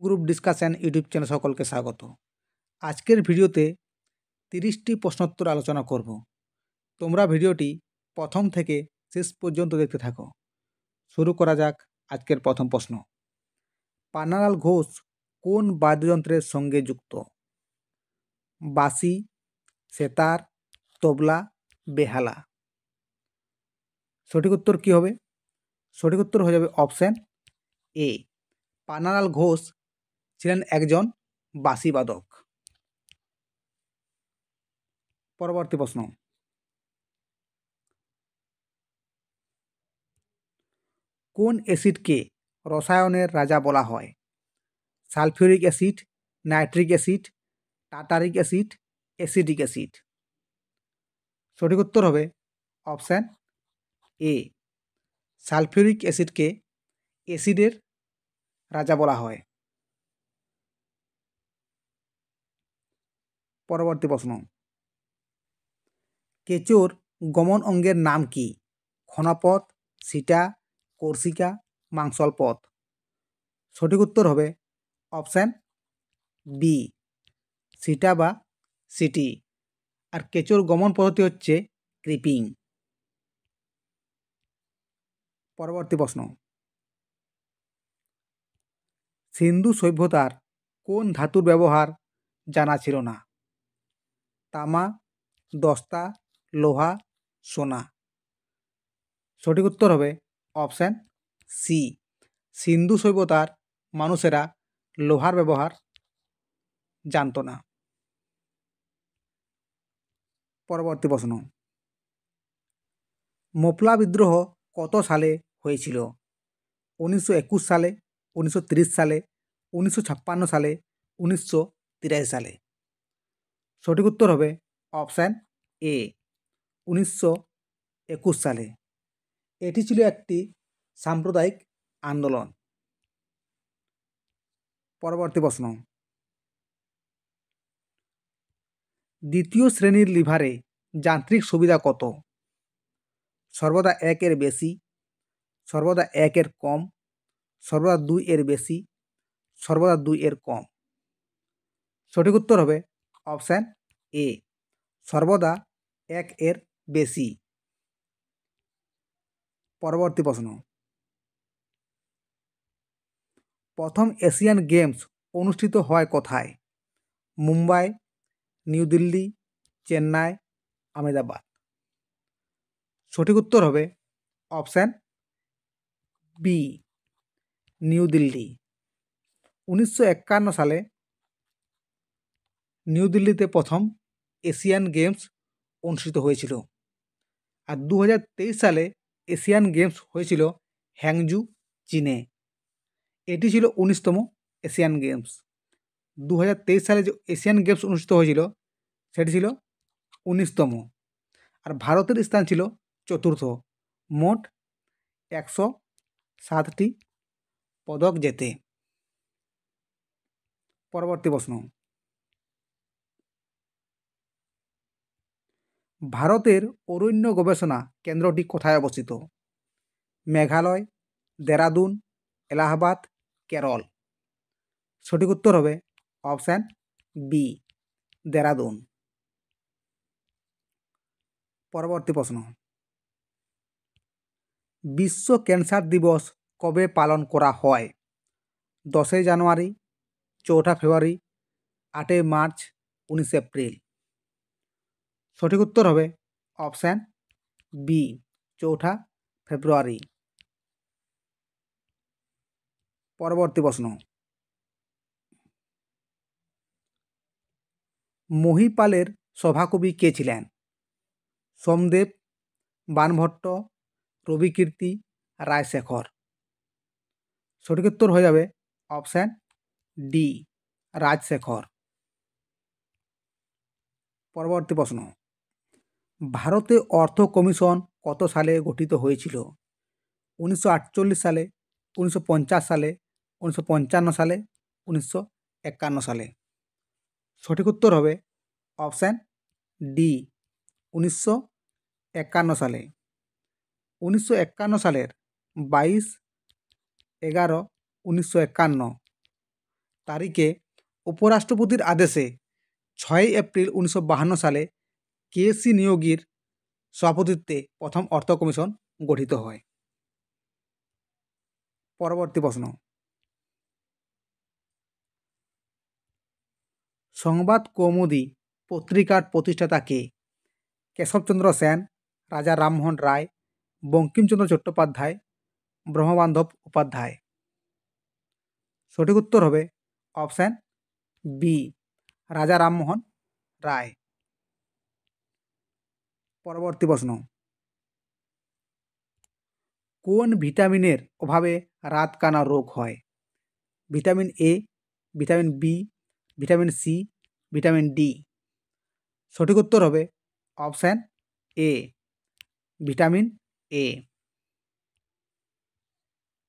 Group discussion YouTube channel সকলকে স্বাগত। আজকের ভিডিওতে 30টি প্রশ্নোত্তর আলোচনা করব। তোমরা ভিডিওটি প্রথম থেকে শেষ পর্যন্ত দেখতে থাকো। শুরু করা যাক আজকের প্রথম প্রশ্ন। পান্নালাল ঘোষ কোন বাদ্যযন্ত্রের সঙ্গে যুক্ত? বাঁশি, সেতার, তবলা, বেহালা। সঠিক উত্তর কী হবে? সঠিক উত্তর হয়ে যাবে অপশান এ। পান্নালাল ঘোষ ছিলেন একজন বাঁশিবাদক। পরবর্তী প্রশ্ন। কোন অ্যাসিডকে রসায়নের রাজা বলা হয়? Sulphuric acid, nitric acid, tartaric acid, acetic acid. সঠিক উত্তর হবে অপশান এ। সালফিউরিক অ্যাসিডকে অ্যাসিডের রাজা বলা হয়। পরবর্তী প্রশ্ন। কেঁচোর গমন অঙ্গের নাম কি? ঘনপথ, সিটা, কর্ষিকা, মাংসল পথ। সঠিক উত্তর হবে অপশান বি, সিটা বা সিটি। আর কেঁচোর গমন পদ্ধতি হচ্ছে ক্রিপিং। পরবর্তী প্রশ্ন। সিন্ধু সভ্যতার কোন ধাতুর ব্যবহার জানা ছিল না? তামা, দস্তা, লোহা, সোনা। সঠিক উত্তর হবে অপশান সি। সিন্ধু সভ্যতার মানুষেরা লোহার ব্যবহার জানত না। পরবর্তী প্রশ্ন। মোপলা বিদ্রোহ কত সালে হয়েছিল? 1921 সালে, 1930 সালে, 1956 সালে, 1983 সালে। সঠিক উত্তর হবে অপশান এ, 1921 সালে। এটি ছিল একটি সাম্প্রদায়িক আন্দোলন। পরবর্তী প্রশ্ন। দ্বিতীয় শ্রেণীর লিভারে যান্ত্রিক সুবিধা কত? সর্বদা 1 এর বেশি, সর্বদা 1 এর কম, সর্বদা 2 এর বেশি, সর্বদা 2 এর কম। সঠিক উত্তর হবে অপশান এ, সর্বদা 1 এর বেশি। পরবর্তী প্রশ্ন। প্রথম এশিয়ান গেমস অনুষ্ঠিত হয় কোথায়? মুম্বাই, নিউ দিল্লি, চেন্নাই, আহমেদাবাদ। সঠিক উত্তর হবে অপশান বি, নিউ দিল্লি। 1951 সালে নিউ দিল্লিতে প্রথম এশিয়ান গেমস অনুষ্ঠিত হয়েছিল। আর 2023 সালে এশিয়ান গেমস হয়েছিল হ্যাংজু, চীনে। এটি ছিল 19তম এশিয়ান গেমস। 2023 সালে যে এশিয়ান গেমস অনুষ্ঠিত হয়েছিল সেটি ছিল 19তম। আর ভারতের স্থান ছিল চতুর্থ। মোট 107টি পদক জেতে। পরবর্তী প্রশ্ন। ভারতের অরণ্য গবেষণা কেন্দ্রটি কোথায় অবস্থিত? মেঘালয়, দেরাদুন, এলাহাবাদ, কেরল। সঠিক উত্তর হবে অপশান বি, দেরাদুন। পরবর্তী প্রশ্ন। বিশ্ব ক্যান্সার দিবস কবে পালন করা হয়? 10 জানুয়ারি, 4 ফেব্রুয়ারি, 8 মার্চ, 19 এপ্রিল। সঠিক উত্তর হবে অপশান বি, 4 ফেব্রুয়ারি। পরবর্তী প্রশ্ন। মহিপালের সভাকবি কে ছিলেন? সোমদেব, বাণভট্ট, রবিকীর্তি, রায়শেখর। সঠিক উত্তর হয়ে যাবে অপশান ডি, রাজশেখর। পরবর্তী প্রশ্ন। ভারতে অর্থ কমিশন কত সালে গঠিত হয়েছিল? 1948 সালে, 1950 সালে, 1955 সালে, 1951 সালে। সঠিক উত্তর হবে অপশান ডি, 1951 সালে। 1951 সালের 22/11/1951 তারিখে উপরাষ্ট্রপতির আদেশে 6 এপ্রিল 1952 সালে কেসি নিয়োগীর সভাপতিত্বে প্রথম অর্থ কমিশন গঠিত হয়। পরবর্তী প্রশ্ন, সংবাদ কৌমুদী পত্রিকার প্রতিষ্ঠাতা কে? কেশবচন্দ্র সেন, রাজা রামমোহন রায়, বঙ্কিমচন্দ্র চট্টোপাধ্যায়, ব্রহ্মবান্ধব উপাধ্যায়। সঠিক উত্তর হবে অপশান বি, রাজা রামমোহন রায়। পরবর্তী প্রশ্ন, কোন ভিটামিনের অভাবে রাতকানা রোগ হয়? Vitamin A, vitamin B, vitamin C, vitamin D. সঠিক উত্তর হবে অপশান এ, ভিটামিন এ।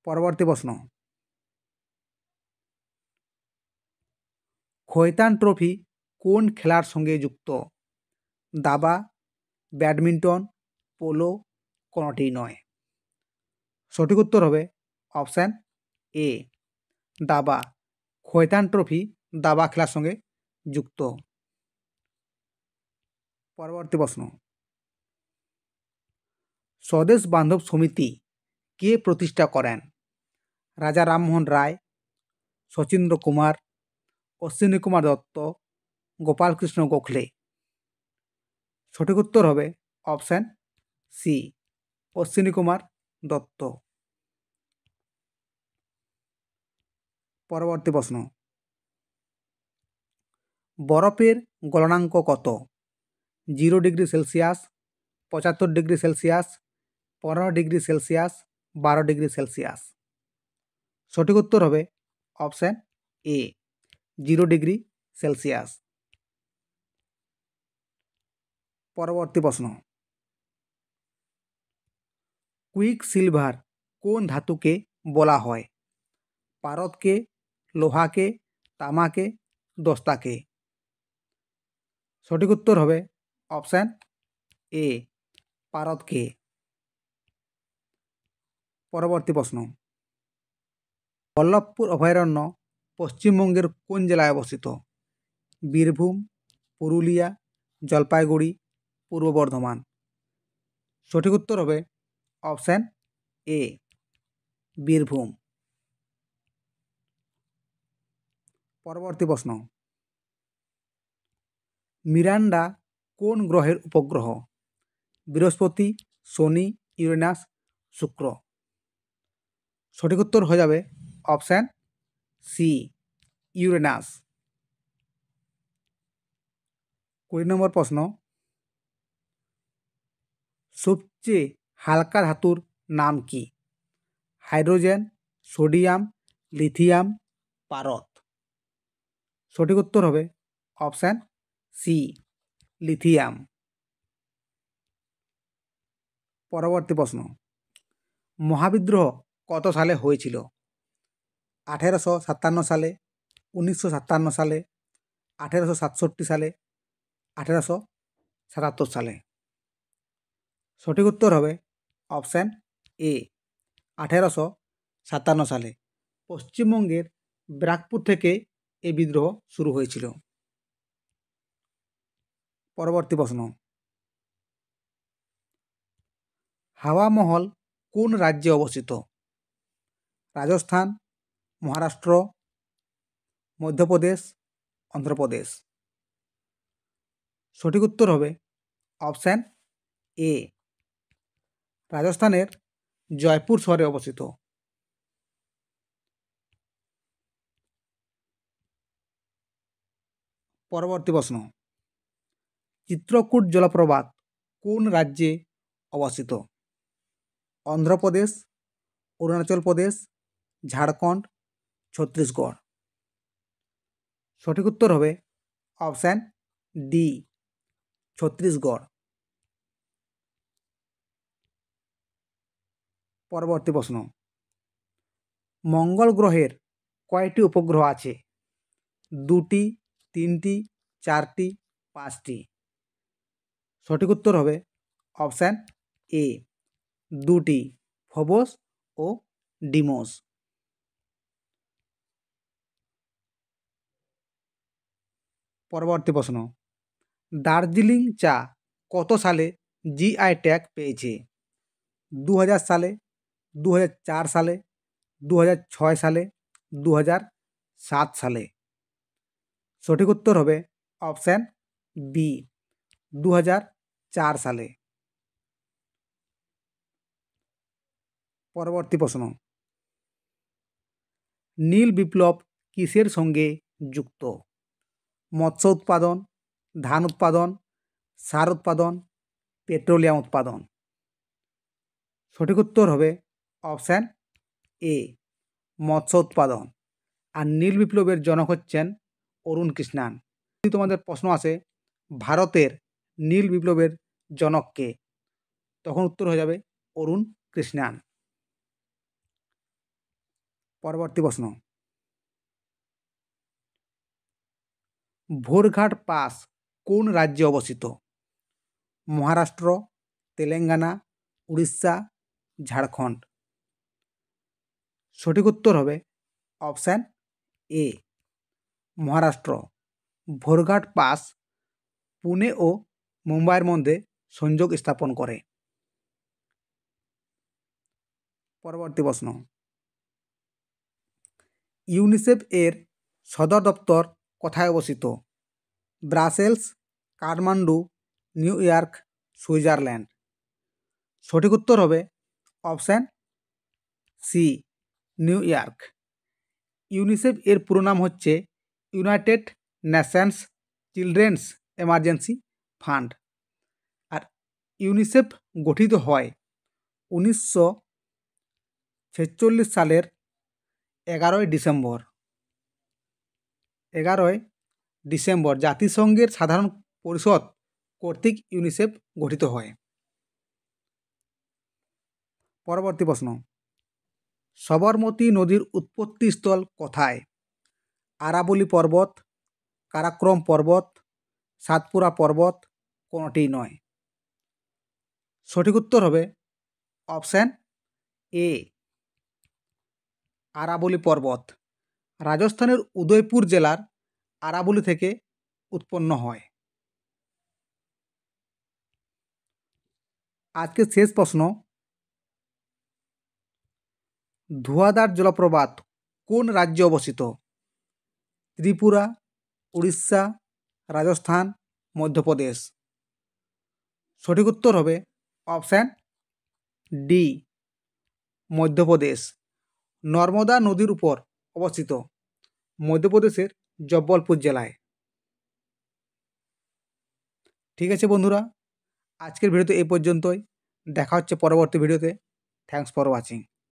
পরবর্তী প্রশ্ন, খৈতান ট্রফি কোন খেলার সঙ্গে যুক্ত? দাবা, ব্যাডমিন্টন, পোলো, কোনোটি নয়। সঠিক উত্তর হবে অপশান এ, দাবা। খৈতান ট্রফি দাবা খেলার সঙ্গে যুক্ত। পরবর্তী প্রশ্ন, স্বদেশ বান্ধব সমিতি কে প্রতিষ্ঠা করেন? রাজা রামমোহন রায়, শচীন্দ্র কুমার, অশ্বিনী কুমার দত্ত, গোপালকৃষ্ণ গোখলে। সঠিক উত্তর হবে অপশান সি, অশ্বিনী কুমার দত্ত। পরবর্তী প্রশ্ন, বরফের গলনাঙ্ক কত? 0 degree Celsius, 75 degree Celsius, 15 degree Celsius, 12 degree Celsius. সঠিক উত্তর হবে অপশান এ, 0 ডিগ্রি সেলসিয়াস। পরবর্তী প্রশ্ন, কুইক সিলভার কোন ধাতুকে বলা হয়? পারদকে, লোহাকে, তামাকে, দস্তাকে। সঠিক উত্তর হবে অপশান এ, পারদকে। পরবর্তী প্রশ্ন, বল্লভপুর অভয়ারণ্য পশ্চিমবঙ্গের কোন জেলায় অবস্থিত? বীরভূম, পুরুলিয়া, জলপাইগুড়ি, পূর্ব বর্ধমান। সঠিক উত্তর হবে অপশান এ, বীরভূম। পরবর্তী প্রশ্ন, মিরান্ডা কোন গ্রহের উপগ্রহ? বৃহস্পতি, শনি, ইউরেনাস, শুক্র। সঠিক উত্তর হয়ে যাবে অপশান সি, ইউরেনাস। 20 নম্বর প্রশ্ন, সবচেয়ে হালকা ধাতুর নাম কি? হাইড্রোজেন, সোডিয়াম, লিথিয়াম, পারদ। সঠিক উত্তর হবে অপশান সি, লিথিয়াম। পরবর্তী প্রশ্ন, মহাবিদ্রোহ কত সালে হয়েছিল? 1857 সালে, 1957 সালে, 1867 সালে, 1877 সালে। সঠিক উত্তর হবে অপশান এ, 1857 সালে। পশ্চিমবঙ্গের ব্যারাকপুর থেকে এই বিদ্রোহ শুরু হয়েছিল। পরবর্তী প্রশ্ন, হাওয়া মহল কোন রাজ্যে অবস্থিত? রাজস্থান, মহারাষ্ট্র, মধ্যপ্রদেশ, অন্ধ্রপ্রদেশ। সঠিক উত্তর হবে অপশান এ, রাজস্থানের জয়পুর শহরে অবস্থিত। পরবর্তী প্রশ্ন, চিত্রকূট জলপ্রপাত কোন রাজ্যে অবস্থিত? অন্ধ্রপ্রদেশ, অরুণাচল প্রদেশ, ঝাড়খণ্ড, ছত্তিশগড়। সঠিক উত্তর হবে অপশান ডি, ছত্তিশগড়। পরবর্তী প্রশ্ন, মঙ্গল গ্রহের কয়টি উপগ্রহ আছে? 2টি, 3টি, 4টি, 5টি। সঠিক উত্তর হবে অপশান এ, 2টি, ফোবস, ও ডিমোস। 20 নম্বর প্রশ্ন, 20 নম্বর প্রশ্ন, কোন গ্রহের উপরে সৌরজগৎ অবস্থিত? বৃহস্পতি, শুক্র, পৃথিবী, মঙ্গল, বুধ, শুক্র। সঠিক উত্তর হবে অপশান এ, 2টি, ফোবস ও ডিমোস। 21 নম্বর প্রশ্ন, পরবর্তী প্রশ্ন, দার্জিলিং চা কত সালে জিআই ট্যাগ পেয়েছে? 2000 সালে, 2004 সালে, 2006 সালে, 2007 সালে। সঠিক উত্তর হবে অপশান বি, 2004 সালে। পরবর্তী প্রশ্ন, নীল বিপ্লব কিসের সঙ্গে যুক্ত? মৎস্য উৎপাদন, ধান উৎপাদন, সার উৎপাদন, পেট্রোলিয়াম উৎপাদন। সঠিক উত্তর হবে অপশান এ, মৎস্য উৎপাদন। আর নীল বিপ্লবের জনক হচ্ছেন অরুণ কৃষ্ণান। যদি তোমাদের প্রশ্ন আসে ভারতের নীল বিপ্লবের জনক কে, তখন উত্তর হয়ে যাবে অরুণ কৃষ্ণান। পরবর্তী প্রশ্ন, ভোরঘাট পাস কোন রাজ্যে অবস্থিত? মহারাষ্ট্র, তেলেঙ্গানা, উড়িষ্যা, ঝাড়খণ্ড। সঠিক উত্তর হবে option A, Maharashtra. Bhorghat pass Pune ও মুম্বাইয়ের মধ্যে সংযোগ স্থাপন করে। পরবর্তী প্রশ্ন, ইউনিসেফ এর সদর দপ্তর কোথায় অবস্থিত? Brussels, Kathmandu, New York, Switzerland. সঠিক উত্তর হবে option C, New York. UNICEF এর পুরো নাম হচ্ছে United Nations children's emergency fund. আর ইউনিসেফ গঠিত হয় 1946 সালের 11ই ডিসেম্বর জাতিসংঘের সাধারণ পরিষদ কর্তৃক ইউনিসেফ গঠিত হয়। পরবর্তী প্রশ্ন, সবরমতী নদীর উৎপত্তিস্থল কোথায়? আরাবলী পর্বত, কারাক্রম পর্বত, সাতপুরা পর্বত, কোনোটিই নয়। সঠিক উত্তর হবে অপশান এ, আরাবলী পর্বত। রাজস্থানের উদয়পুর জেলার আরাবলী থেকে উৎপন্ন হয়। আজকের শেষ প্রশ্ন, ধোঁয়াদার জলপ্রপাত কোন রাজ্যে অবস্থিত? ত্রিপুরা, উড়িষ্যা, রাজস্থান, মধ্যপ্রদেশ। সঠিক উত্তর হবে অপশান ডি, মধ্যপ্রদেশ। নর্মদা নদীর উপর অবস্থিত, মধ্যপ্রদেশের জব্বলপুর জেলায়। ঠিক আছে বন্ধুরা, আজকের ভিডিওতে এই পর্যন্তই। দেখা হচ্ছে পরবর্তী ভিডিওতে। Thanks for watching.